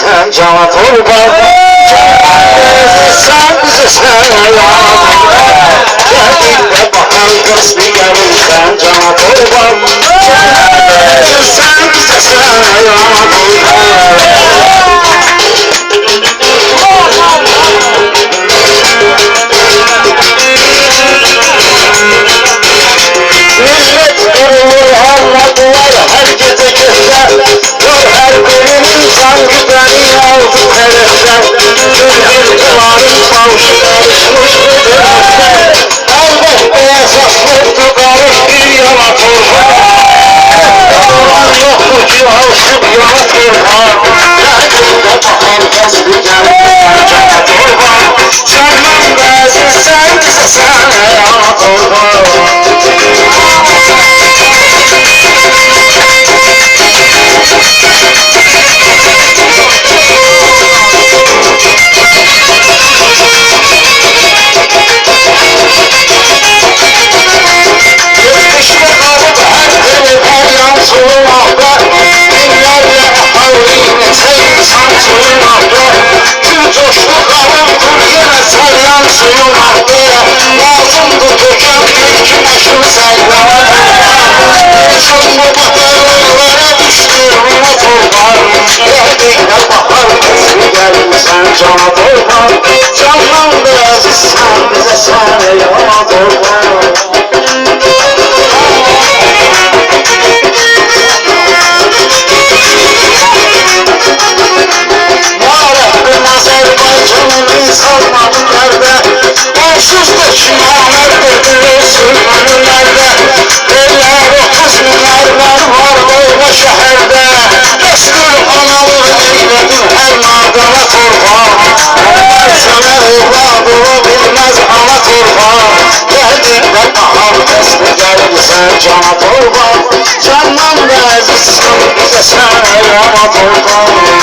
sen cana kurban. Sen bize sen Geldiğinde bakan kız bir gelirsen cana kurban. Sen bize sen millet durulur anladılar her gece gece. Dur her birinin sanki beni aldı tereften. Gül yılların savuşu karışmış bu dönüşten. Elbette esaslıktı karış bir yana torba. Yalan yoktur ki alışıp yana torba. Geldiğinde bakan kız bir gelirsen cana torba. Canım bezin sen bize sen yana torba. Cana torban, canım beyazı sen bize sen yana torban. Yarabbim Azerbaycan'ın insanları nerede? Onsuzdur ki namerddir sürgünlerde. Eller 30 minarlar var böyle şehirde. Destur analı eyledim her nadana torban. Sana evladını bilmez ana torban. Geldiğinde bahar kesli gelirsen cana torban. Candan da ezilsin bize sen yana torban.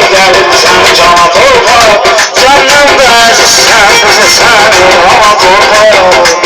Gelirsen cana torban. Candan versen bize sen yana torban.